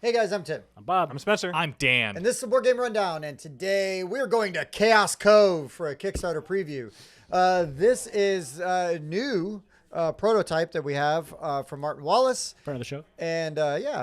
Hey guys, I'm Tim. I'm Bob. I'm Spencer. I'm Dan. And this is the Board Game Rundown, and today we're going to Chaos Cove for a Kickstarter preview. This is a new prototype that we have from Martin Wallace. Friend of the show. And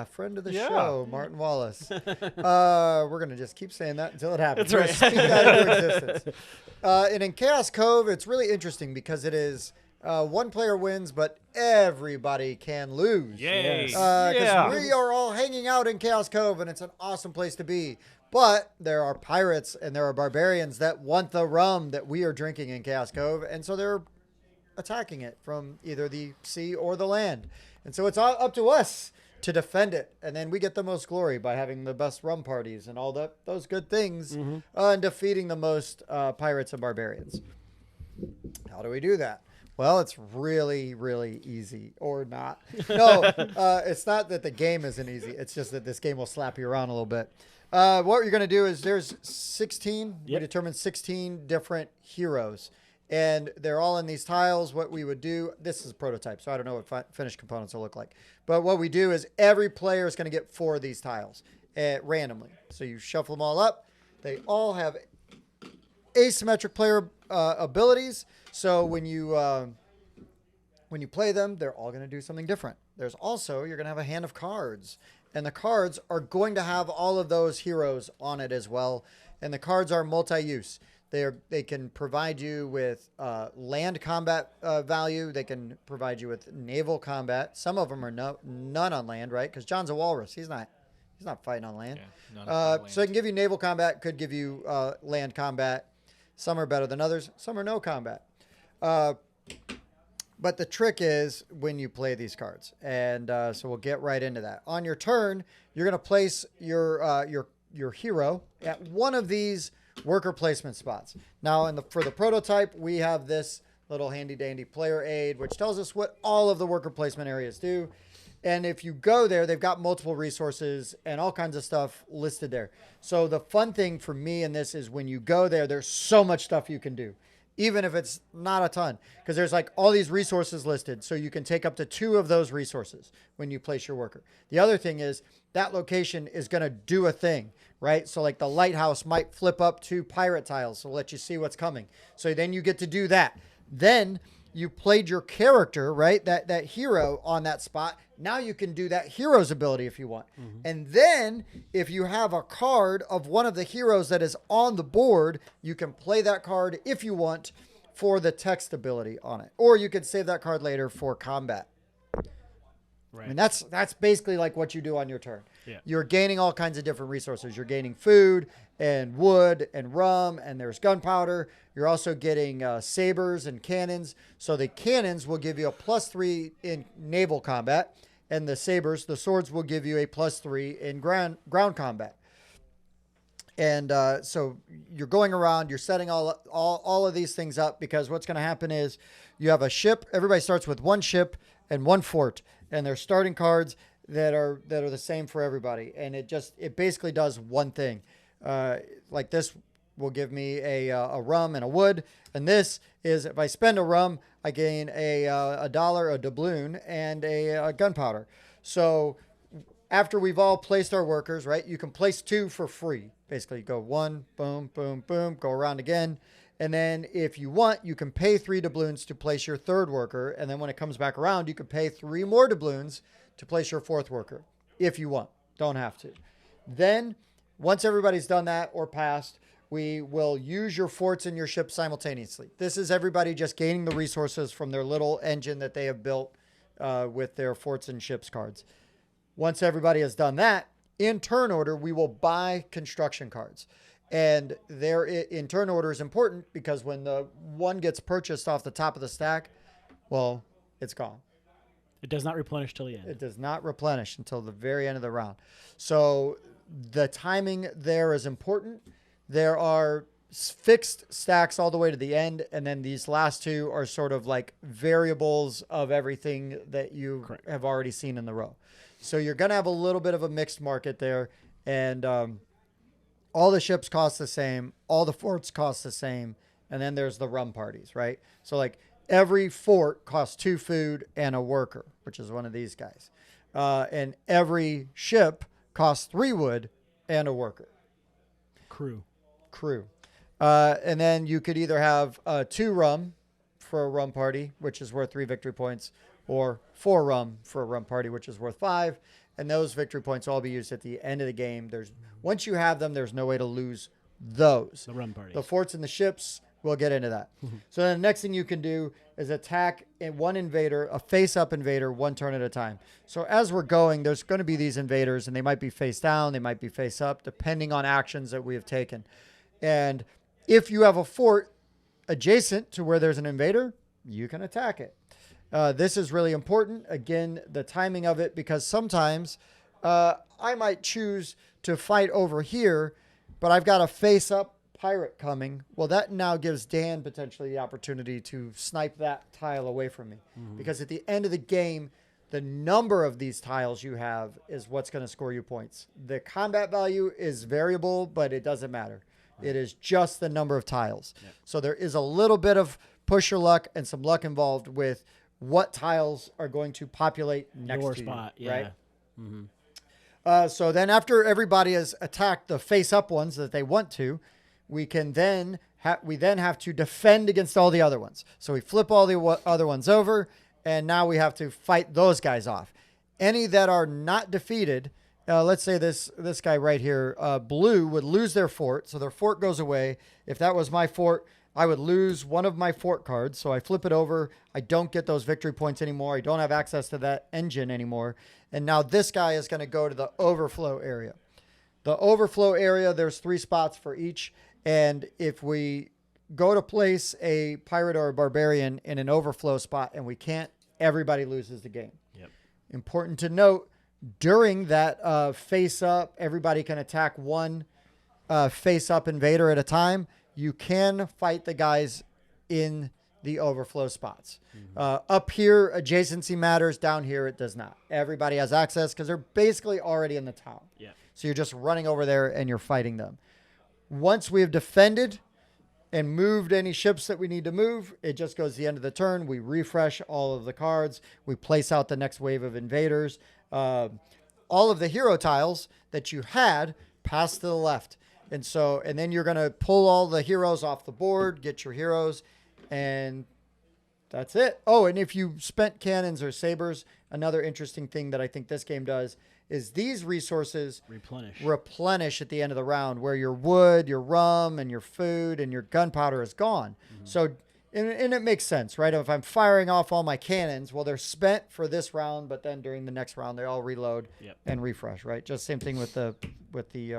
friend of the Yeah. show, Martin Wallace. We're going to just keep saying that until it happens. That's We're right. gonna speak that into existence. And in Chaos Cove, it's really interesting because it is one player wins, but everybody can lose. Yay. Yes. Because we are all hanging out in Chaos Cove, and it's an awesome place to be. But there are pirates and there are barbarians that want the rum that we are drinking in Chaos Cove, and so they're attacking it from either the sea or the land. And so it's all up to us to defend it, and then we get the most glory by having the best rum parties and all those good things, and defeating the most pirates and barbarians. How do we do that? Well, it's really, really easy, or not. No, it's not that the game isn't easy. It's just that this game will slap you around a little bit. What you're going to do is there's 16. We determined 16 different heroes, and they're all in these tiles. What we would do, this is a prototype, so I don't know what finished components will look like. But what we do is every player is going to get 4 of these tiles randomly. So you shuffle them all up. They all have asymmetric player abilities. So when you play them, they're all going to do something different. There's also, you're going to have a hand of cards. And the cards are going to have all of those heroes on it as well. And the cards are multi-use. They can provide you with land combat value. They can provide you with naval combat. Some of them are none on land, right? Because John's a walrus. He's not fighting on land. Yeah, none on land. So it can give you naval combat, could give you land combat. Some are better than others. Some are no combat. But the trick is when you play these cards, and so we'll get right into that. On your turn, you're going to place your hero at one of these worker placement spots. Now, for the prototype, we have this little handy dandy player aid, which tells us what all of the worker placement areas do. And if you go there, they've got multiple resources and all kinds of stuff listed there. So the fun thing for me in this is when you go there, there's so much stuff you can do, even if it's not a ton, because there's like all these resources listed. So you can take up to 2 of those resources when you place your worker. The other thing is that location is going to do a thing, right? So like the lighthouse might flip up 2 pirate tiles. So let you see what's coming. So then you get to do that. Then you played your character, right? That hero on that spot. Now you can do that hero's ability if you want. And then if you have a card of one of the heroes that is on the board, you can play that card if you want for the text ability on it. Or you could save that card later for combat. Right. I mean, that's basically like what you do on your turn. Yeah. You're gaining all kinds of different resources. You're gaining food and wood and rum, and there's gunpowder. You're also getting sabers and cannons. So the cannons will give you a +3 in naval combat, and the sabers, the swords, will give you a +3 in ground combat. And so you're going around, you're setting all of these things up, because what's going to happen is you have a ship. Everybody starts with 1 ship and 1 fort, and they're starting cards that are the same for everybody. And it basically does one thing. Like this will give me a rum and a wood, and this is if I spend a rum, I gain a dollar, a doubloon, and a gunpowder. So after we've all placed our workers, right, you can place 2 for free. Basically, go 1, boom, boom, boom, go around again. And then if you want, you can pay 3 doubloons to place your 3rd worker. And then when it comes back around, you can pay 3 more doubloons to place your 4th worker if you want. Don't have to. Then once everybody's done that or passed, we will use your forts and your ships simultaneously. This is everybody just gaining the resources from their little engine that they have built with their forts and ships cards. Once everybody has done that, in turn order, we will buy construction cards. And their in turn order is important because when the one gets purchased off the top of the stack, well, it's gone. It does not replenish till the end. It does not replenish until the very end of the round. So the timing there is important. There are fixed stacks all the way to the end, and then these last 2 are sort of like variables of everything that you have already seen in the row. So you're going to have a little bit of a mixed market there, and all the ships cost the same, all the forts cost the same, and then there's the rum parties, right? So like every fort costs 2 food and a worker, which is one of these guys. And every ship costs 3 wood, and a worker. Crew. And then you could either have 2 rum for a rum party, which is worth 3 victory points, or 4 rum for a rum party, which is worth 5. And those victory points will all be used at the end of the game. Once you have them, there's no way to lose those. The rum parties. The forts and the ships, we'll get into that. So then the next thing you can do is attack one invader, a face-up invader, 1 turn at a time. So as we're going, there's going to be these invaders, and they might be face down, they might be face up, depending on actions that we have taken. And if you have a fort adjacent to where there's an invader, you can attack it. This is really important. Again, the timing of it, because sometimes I might choose to fight over here, but I've got a face-up pirate coming. Well, that now gives Dan potentially the opportunity to snipe that tile away from me. Because at the end of the game, the number of these tiles you have is what's going to score you points. The combat value is variable, but it doesn't matter. It is just the number of tiles. Yep. So there is a little bit of push your luck and some luck involved with what tiles are going to populate next Your to spot, you, yeah. right? Mm-hmm. So then after everybody has attacked the face-up ones that they want to, we then have to defend against all the other ones. So we flip all the other ones over, and now we have to fight those guys off. Any that are not defeated, let's say this guy right here, blue, would lose their fort. So their fort goes away. If that was my fort, I would lose one of my fort cards. So I flip it over. I don't get those victory points anymore. I don't have access to that engine anymore. And now this guy is going to go to the overflow area. The overflow area, there's 3 spots for each. And if we go to place a pirate or a barbarian in an overflow spot and we can't, everybody loses the game. Yep. Important to note, during that face-up, everybody can attack one face-up invader at a time. You can fight the guys in the overflow spots. Up here, adjacency matters. Down here, it does not. Everybody has access because they're basically already in the town. Yeah. So you're just running over there and you're fighting them. Once we have defended and moved any ships that we need to move, it just goes to the end of the turn. We refresh all of the cards. We place out the next wave of invaders. All of the hero tiles that you had pass to the left. And then you're going to pull all the heroes off the board, get your heroes, and that's it. Oh, and if you spent cannons or sabers, another interesting thing that I think this game does is these resources replenish at the end of the round, where your wood, your rum, and your food and your gunpowder is gone. So, and it makes sense, right? If I'm firing off all my cannons, well, they're spent for this round, but then during the next round, they all reload and refresh, right? Just same thing with the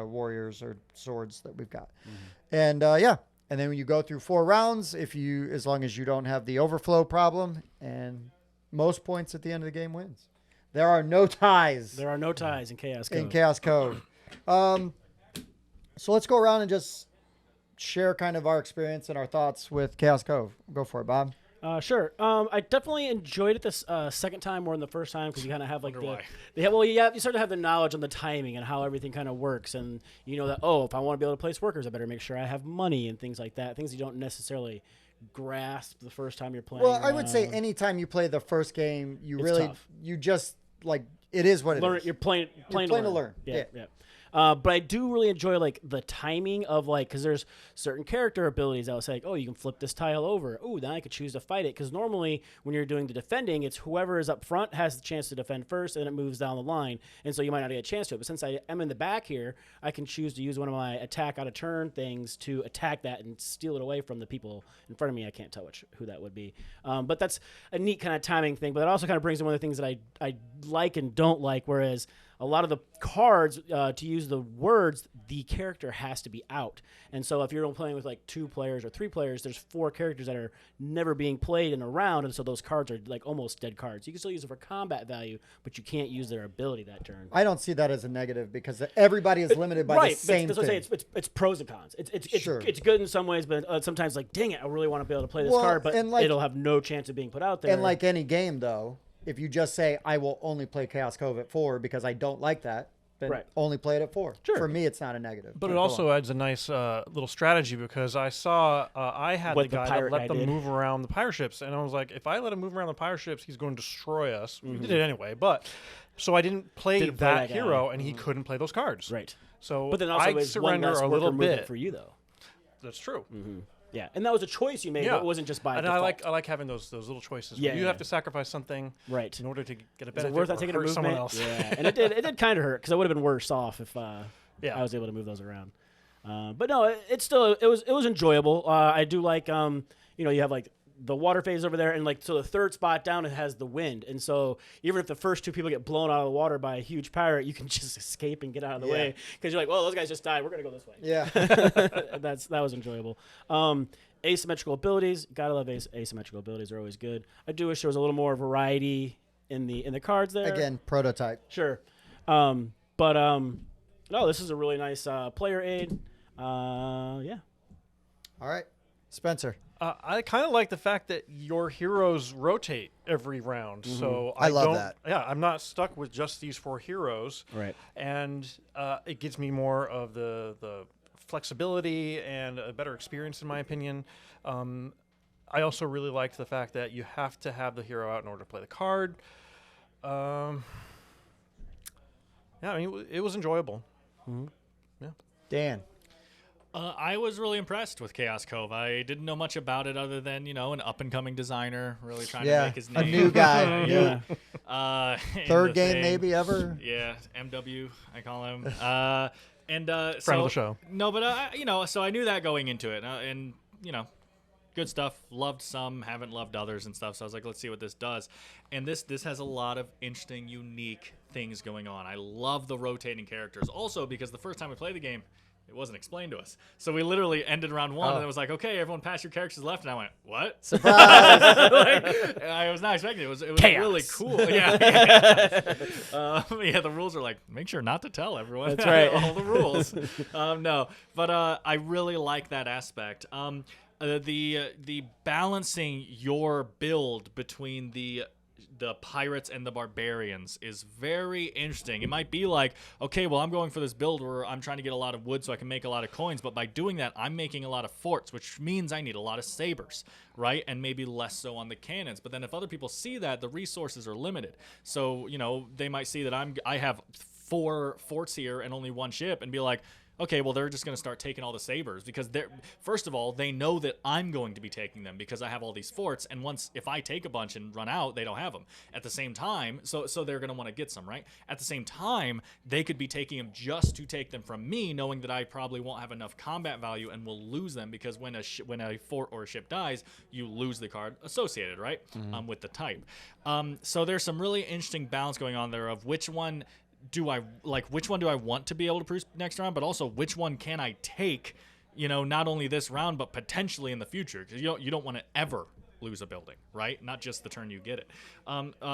warriors or swords that we've got. And and then when you go through 4 rounds, as long as you don't have the overflow problem, and most points at the end of the game wins. There are no ties. There are no ties in Chaos Cove. In Chaos Cove. So let's go around and just share kind of our experience and our thoughts with Chaos Cove. Go for it, Bob. Sure. I definitely enjoyed it this second time more than the first time, because you kind of have like you start to have the knowledge on the timing and how everything kind of works, and you know that, if I want to be able to place workers, I better make sure I have money and things like that. Things you don't necessarily grasp the first time you're playing. Well, I would say anytime you play the first game, you just like, it is what it is. You're playing to learn. Yeah. But I do really enjoy like the timing of because there's certain character abilities that will say, you can flip this tile over. Oh, then I could choose to fight it. Because normally when you're doing the defending, it's whoever is up front has the chance to defend first, and then it moves down the line. And so you might not get a chance to it. But since I am in the back here, I can choose to use one of my attack out of turn things to attack that and steal it away from the people in front of me. I can't tell who that would be. But that's a neat kind of timing thing. But it also kind of brings in one of the things that I like and don't like, whereas a lot of the cards, to use the words, the character has to be out. And so if you're playing with 2 players or 3 players, there's 4 characters that are never being played in a round, and so those cards are almost dead cards. You can still use it for combat value, but you can't use their ability that turn. I don't see that as a negative, because everybody is limited by the same thing. Right, it's pros and cons. It's good in some ways, but sometimes dang it, I really want to be able to play this card, but it'll have no chance of being put out there. And like any game, though, if you just say, I will only play Chaos Cove at 4 because I don't like that, but only play it at 4. Sure. For me, it's not a negative. But it also adds a nice little strategy because I saw I had the guy that let them move around the pirate ships, and I was like, if I let him move around the pirate ships, he's going to destroy us. We did it anyway, but so I didn't play that hero, and he couldn't play those cards. Right. So but then also I surrender a little bit for you, though. That's true. Yeah, and that was a choice you made. But it wasn't just by default. I like having those little choices. Yeah, you have to sacrifice something in order to get a benefit. Is it worth that taking a movement? Someone else? Yeah, and it did kind of hurt because I would have been worse off if I was able to move those around. But no, it was enjoyable. I do like you have like the water phase over there, and like so the third spot down it has the wind, and so even if the first 2 people get blown out of the water by a huge pirate, you can just escape and get out of the way because you're like, well, those guys just died. We're gonna go this way. Yeah, that was enjoyable. Asymmetrical abilities, gotta love asymmetrical abilities. They're always good. I do wish there was a little more variety in the cards there. Again, prototype. Sure, but no, this is a really nice player aid. Yeah. All right, Spencer. I kind of like the fact that your heroes rotate every round. So I love that. Yeah, I'm not stuck with just these 4 heroes. Right. And it gives me more of the flexibility and a better experience, in my opinion. I also really liked the fact that you have to have the hero out in order to play the card. Yeah, I mean, it was enjoyable. Yeah. Dan. I was really impressed with Chaos Cove. I didn't know much about it other than, an up-and-coming designer really trying to make his name. A new guy. Third game maybe ever. Yeah, MW, I call him. And friend of the show. No, but, so I knew that going into it. And, good stuff. Loved some, haven't loved others and stuff. So I was like, let's see what this does. And this has a lot of interesting, unique things going on. I love the rotating characters. Also, because the first time we played the game, it wasn't explained to us. So we literally ended round 1, and it was like, okay, everyone pass your characters left. And I went, what? Surprise! I was not expecting it. It was Chaos. really cool. Yeah. The rules are like, make sure not to tell everyone. That's right. All the rules. No, but I really like that aspect. The balancing your build between the pirates and the barbarians is very interesting. It might be like, okay, well, I'm going for this build where I'm trying to get a lot of wood so I can make a lot of coins, but by doing that, I'm making a lot of forts, which means I need a lot of sabers, right? And maybe less so on the cannons. But then if other people see that, the resources are limited. So, they might see that I have 4 forts here and only 1 ship and be like, okay, well, they're just going to start taking all the sabers because first of all, they know that I'm going to be taking them because I have all these forts. And if I take a bunch and run out, they don't have them. At the same time, so they're going to want to get some, right? At the same time, they could be taking them just to take them from me, knowing that I probably won't have enough combat value and will lose them because when a fort or a ship dies, you lose the card associated, right? With the type. So there's some really interesting balance going on there of which one do I want to be able to produce next round, but also which one can I take, not only this round, but potentially in the future, because you don't want to ever lose a building, right? Not just the turn you get it.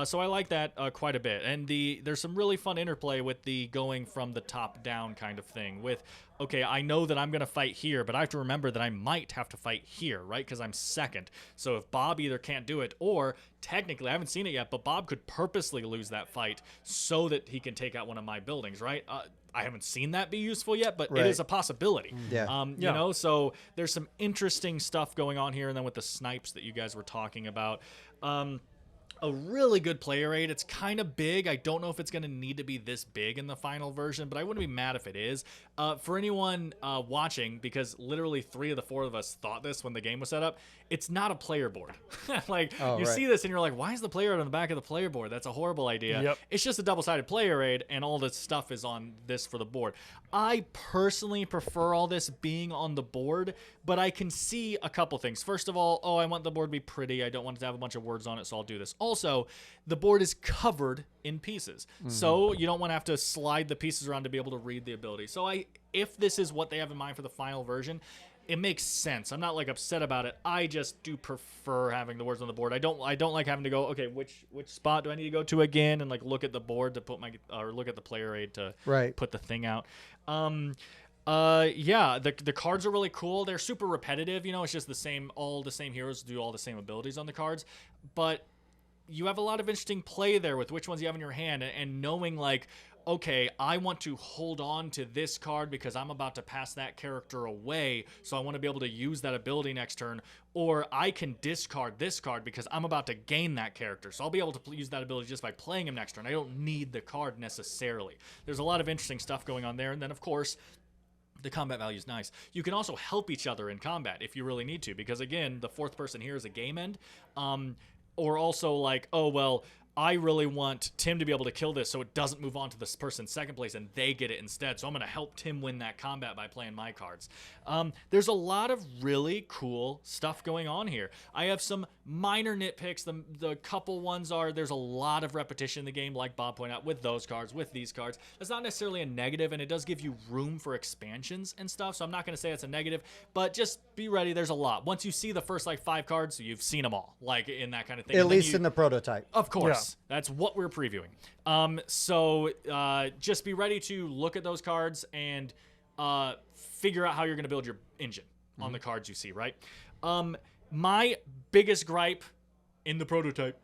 So I like that quite a bit. And there's some really fun interplay with the going from the top down kind of thing with, okay, I know that I'm going to fight here, but I have to remember that I might have to fight here, right? Because I'm second. So if Bob either can't do it or technically, I haven't seen it yet, but Bob could purposely lose that fight so that he can take out one of my buildings, right? I haven't seen that be usreally yet, but it is a possibility. Yeah. So there's some interesting stuff going on here. And then with the snipes that you guys were talking about, a really good player aid. It's kind of big. I don't know if it's going to need to be this big in the final version, but I wouldn't be mad if it is. For anyone watching, because literally 3 of the 4 of us thought this when the game was set up, it's not a player board. See this and you're like, why is the player aid on the back of the player board? That's a horrible idea. Yep. It's just a double-sided player aid, and all this stuff is on this for the board. I personally prefer all this being on the board, but I can see a couple things. First of all, I want the board to be pretty. I don't want it to have a bunch of words on it, so I'll do this. Also, the board is covered in pieces, so you don't want to have to slide the pieces around to be able to read the ability. So if this is what they have in mind for the final version, it makes sense. I'm not upset about it. I just do prefer having the words on the board. I don't like having to go, okay, which spot do I need to go to again and look at the board to put or look at the player aid to put the thing out. The cards are really cool. They're super repetitive. It's just all the same heroes do all the same abilities on the cards, but you have a lot of interesting play there with which ones you have in your hand and knowing okay, I want to hold on to this card because I'm about to pass that character away, so I want to be able to use that ability next turn, or I can discard this card because I'm about to gain that character, so I'll be able to use that ability just by playing him next turn. I don't need the card necessarily. There's a lot of interesting stuff going on there, and then, of course, the combat value is nice. You can also help each other in combat if you really need to, because, again, the fourth person here is a game end, or also like, oh, well, I really want Tim to be able to kill this so it doesn't move on to this person's second place and they get it instead. So I'm going to help Tim win that combat by playing my cards. There's a lot of really cool stuff going on here. I have some minor nitpicks. The couple ones are there's a lot of repetition in the game, like Bob pointed out, with those cards, with these cards. That's not necessarily a negative, and it does give you room for expansions and stuff. So I'm not going to say it's a negative, but just be ready. There's a lot. Once you see the first like 5 cards, you've seen them all, like in that kind of thing. At least in the prototype. Of course. Yeah. That's what we're previewing. So just be ready to look at those cards and figure out how you're going to build your engine on the cards you see, right? My biggest gripe in the prototype,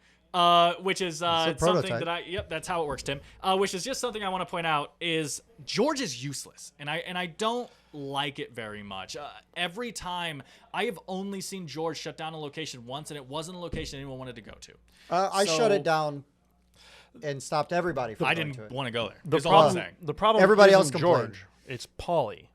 which is something that yep, that's how it works, Tim, which is just something I want to point out, is George is useless. And I don't like it very much. Every time, I have only seen George shut down a location once, and it wasn't a location anyone wanted to go to. I shut it down and stopped everybody from going to it. I didn't want to go there. The problem everybody else isn't complained. George. It's Polly.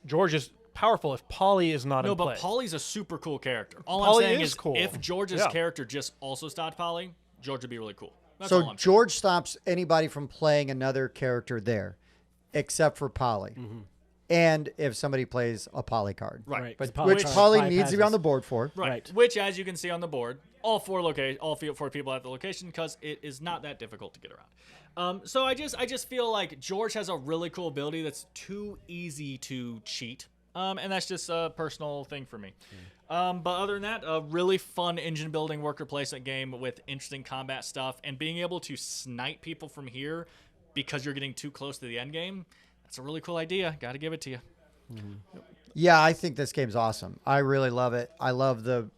George is powerful if Polly is not in play. No, but Polly's a super cool character. All Polly I'm saying is cool. if George's character just also stopped Polly, George would be really cool. That's all I'm George stops anybody from playing another character there, except for Polly. And if somebody plays a Polly card. Right. But which Polly needs to be on the board for. Right. Which, as you can see on the board, all four people at the location, because it is not that difficult to get around. So I just feel like George has a really cool ability that's too easy to cheat. And that's just a personal thing for me. But other than that, a really fun engine building worker placement game with interesting combat stuff, and being able to snipe people from here because you're getting too close to the end game. That's a really cool idea. Got to give it to you. Yeah, I think this game's awesome. I really love it. I love the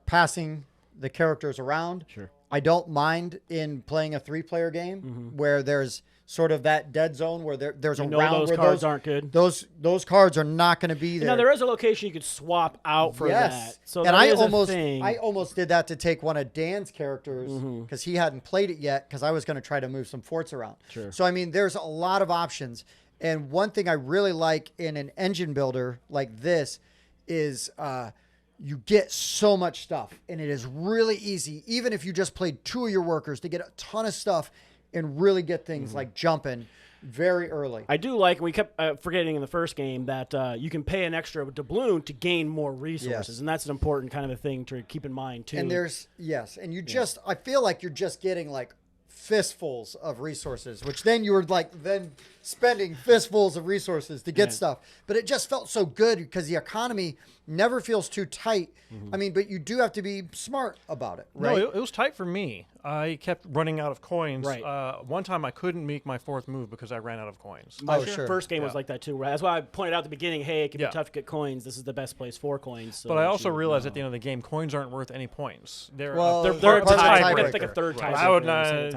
passing the characters around. Sure. I don't mind in playing a 3-player game where there's sort of that dead zone where there's a round those where cards aren't good. Those cards are not going to be there. Now there is a location you could swap out for that. So and I almost did that to take one of Dan's characters because he hadn't played it yet, because I was going to try to move some forts around. Sure. So I mean, there's a lot of options. And one thing I really like in an engine builder like this is you get so much stuff, and it is really easy, even if you just played 2 of your workers, to get a ton of stuff and really get things like jumping very early. I do like, we kept forgetting in the first game, that you can pay an extra doubloon to gain more resources, and that's an important kind of a thing to keep in mind too. And and you just, I feel like you're just getting like fistfuls of resources, which then you were like spending fistfuls of resources to get stuff. But it just felt so good because the economy never feels too tight. I mean, but you do have to be smart about it, right? No, it was tight for me. I kept running out of coins. Right. One time I couldn't make my 4th move because I ran out of coins. Sure. First game was like that too. Right? That's why I pointed out at the beginning, hey, it can be tough to get coins. This is the best place for coins. So but I also realized at the end of the game, coins aren't worth any points. They're a tiebreaker. It's like a third tiebreaker. I would not.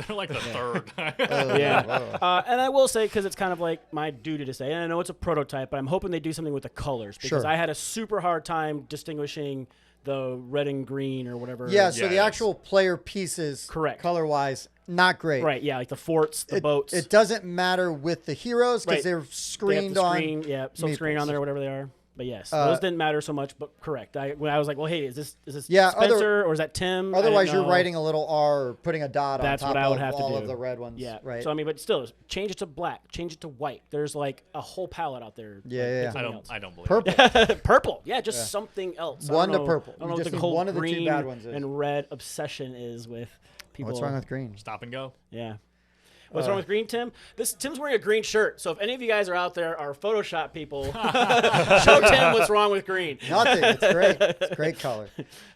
They're like the third. And I will say, because it's kind of like my duty to say, and I know it's a prototype, but I'm hoping they do something with the colors, because I had a super hard time distinguishing the red and green or whatever. Yeah, so the actual player pieces, color-wise, not great. Right, yeah, like the forts, the boats. It doesn't matter with the heroes because they're screened on. Yeah, silk screen on there or whatever they are. But yes, those didn't matter so much. But correct. When I was like, well, hey, is this Spencer or is that Tim? Otherwise, you're writing a little R or putting a dot That's on top what I would of have all to do. of the red ones. Yeah, right. So I mean, but still, change it to black, change it to white. There's like a whole palette out there. Yeah. I don't believe purple. Purple. Yeah, just something else. One to purple. I don't know what the whole one of the 2 bad ones is. And red obsession is with people. What's wrong with green? Stop and go. Yeah. What's wrong with green, Tim? Tim's wearing a green shirt. So if any of you guys are out there, are Photoshop people, show Tim what's wrong with green. Nothing. It's great. It's a great color.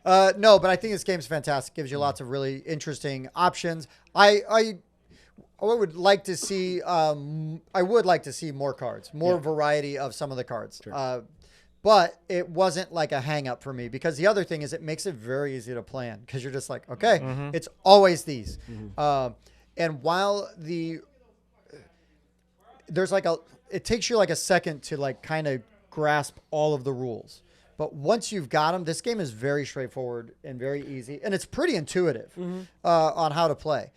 No, but I think this game's fantastic. Gives you lots of really interesting options. I would like to see. I would like to see more cards, more variety of some of the cards. Sure. But it wasn't like a hang up for me, because the other thing is it makes it very easy to plan, because you're just like, okay, it's always these. And while the there's like it takes you like a second to like kind of grasp all of the rules. But once you've got them, this game is very straightforward and very easy, and it's pretty intuitive on how to play.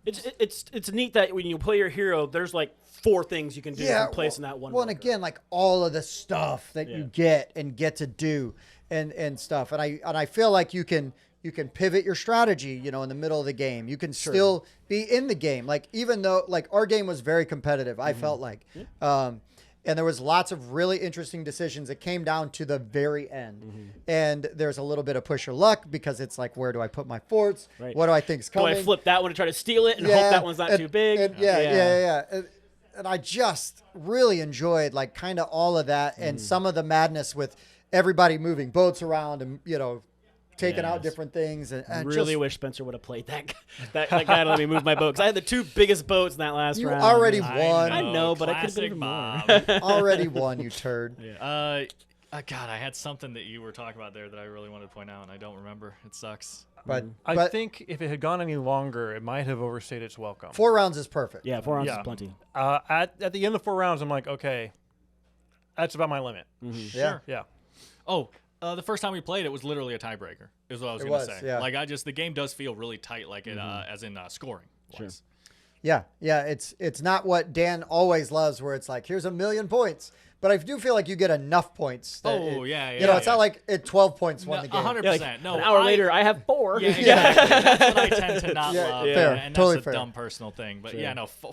It's neat that when you play your hero, there's like 4 things you can do in place in that one. Well, and again, like all of the stuff that you get to do and stuff, and I feel like you can pivot your strategy, you know, in the middle of the game. You can still be in the game, like even though like our game was very competitive. I felt like. And there was lots of really interesting decisions that came down to the very end. And there's a little bit of push your luck because it's like, where do I put my forts? Right. What do I think's coming? Do I flip that one to try to steal it and hope that one's not too big? And I just really enjoyed like kind of all of that and some of the madness with everybody moving boats around and, you know, taking out different things. And I really wish Spencer would have played that guy to let me move my boat, because I had the 2 biggest boats in that last round. You already won. I know, but I could have been even more. Already won, you turd. God, I had something that you were talking about there that I really wanted to point out, and I don't remember. It sucks. But I think if it had gone any longer, it might have overstayed its welcome. 4 rounds is perfect. Yeah, 4 rounds is plenty. At the end of 4 rounds, I'm like, okay, that's about my limit. Sure. Yeah. Oh, the first time we played, it was literally a tiebreaker, is what I was going to say. Yeah. Like, the game does feel really tight, like it, as in scoring. Sure. Yeah, it's not what Dan always loves, where it's like, here's 1,000,000 points. But I do feel like you get enough points. It's not like 12 points won the game. 100%. No, an hour later, I have 4. Yeah, exactly. That's what I tend to not love. Fair. And Totally that's a fair. dumb personal thing. But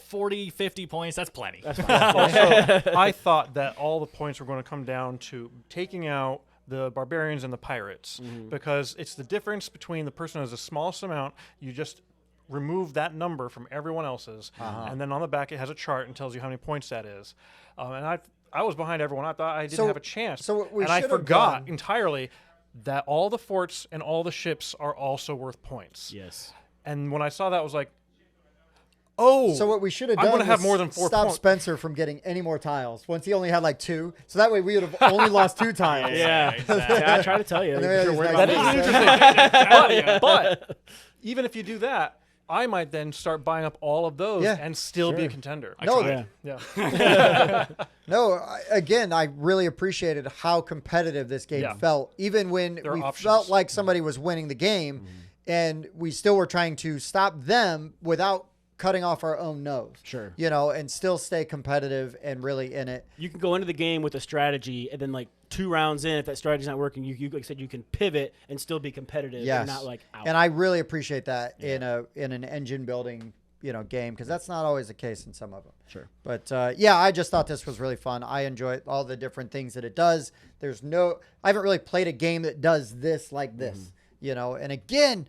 40, 50 points, that's plenty. That's fine. Also, I thought that all the points were going to come down to taking out the barbarians and the pirates, because it's the difference between the person who has the smallest amount. You just remove that number from everyone else's, and then on the back it has a chart and tells you how many points that is. And I was behind everyone. I thought I didn't have a chance. And I forgot entirely that all the forts and all the ships are also worth points. Yes. And when I saw that, I was like, oh. So what we should have done I'm going to have was more than 4 stop points. Spencer from getting any more tiles once he only had like 2. So that way we would have only lost 2 tiles. Yeah. Exactly. I try to tell you. That is interesting. but even if you do that, I might then start buying up all of those and still be a contender. Again, I really appreciated how competitive this game felt, even when we felt like somebody was winning the game, and we still were trying to stop them without cutting off our own nose. Sure. You know, and still stay competitive and really in it. You can go into the game with a strategy, and then like 2 rounds in, if that strategy's not working, you like I said, you can pivot and still be competitive and not like out. And I really appreciate that in an engine building, you know, game, because that's not always the case in some of them. Sure. But I just thought this was really fun. I enjoy all the different things that it does. I haven't really played a game that does this like this, you know. And again,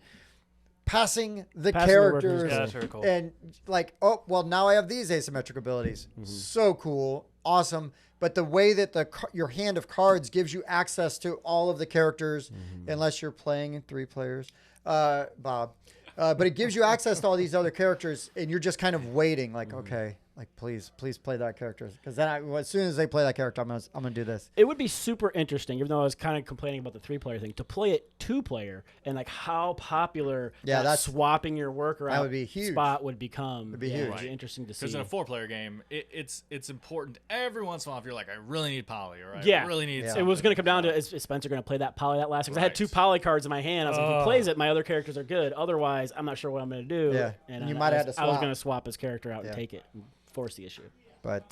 passing the characters that's very cool. And like, oh, well, now I have these asymmetric abilities. So cool. Awesome. But the way that your hand of cards gives you access to all of the characters, unless you're playing in 3 players, Bob. But it gives you access to all these other characters, and you're just kind of waiting, like, okay, like please play that character, because then as soon as they play that character, I'm gonna do this. It would be super interesting, even though I was kind of complaining about the 3-player thing, to play it 2-player, and like how popular that swapping your worker out would be huge. Spot would become. It'd be huge. It'd be interesting to see. Because in a 4-player game, it's important every once in a while if you're like, I really need poly, or I really need It was going to come down to, is Spencer going to play that poly that last? Because I had 2 poly cards in my hand. I was like, if he plays it, my other characters are good. Otherwise, I'm not sure what I'm going to do. Yeah. And you might have to swap. I was going to swap his character out and take it and force the issue. But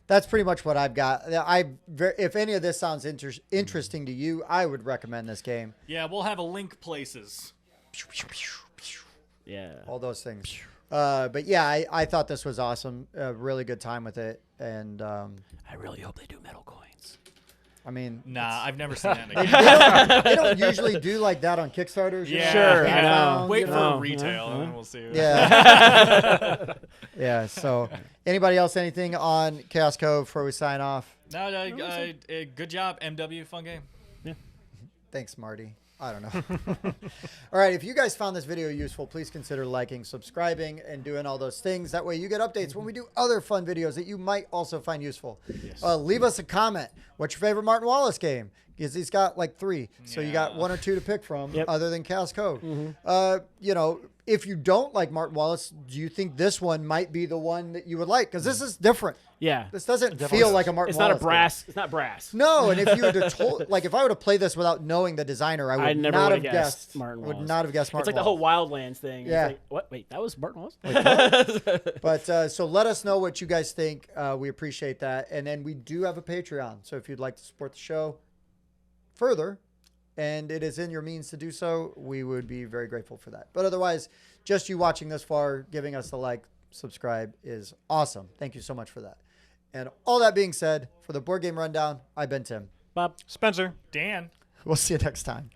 that's pretty much what I've got. If any of this sounds interesting to you, I would recommend this game. Yeah, we'll have a link places. Yeah. All those things. But yeah, I thought this was awesome. A really good time with it. And I really hope they do metal coins. I mean, nah, I've never seen that in a game. they don't usually do like that on Kickstarters. Yeah, sure. I know. Wait for retail, and then we'll see. Yeah. Yeah. So, anybody else? Anything on Chaos Cove before we sign off? No, good job, MW. Fun game. Yeah. Thanks, Marty. I don't know. All right. If you guys found this video useful, please consider liking, subscribing, and doing all those things. That way you get updates when we do other fun videos that you might also find useful. Yes. Leave us a comment. What's your favorite Martin Wallace game? Because he's got like 3. So you got 1 or 2 to pick from other than Chaos Cove. You know, if you don't like Martin Wallace, do you think this one might be the one that you would like? Because this is different. Yeah. This doesn't feel like a Martin It's Wallace not a brass. It's not brass. No, and if you would have told, like, if I would have played this without knowing the designer, I would never not would have have guessed Martin Would Wallace. not have guessed Martin It's like the whole Wildlands thing. Yeah. It's like, what? Wait, that was Martin Wallace? But so let us know what you guys think. We appreciate that. And then we do have a Patreon. So if you'd like to support the show further, and it is in your means to do so, we would be very grateful for that. But otherwise, just you watching this far, giving us a like, subscribe is awesome. Thank you so much for that. And all that being said, for the Board Game Rundown, I've been Tim. Bob. Spencer. Dan. We'll see you next time.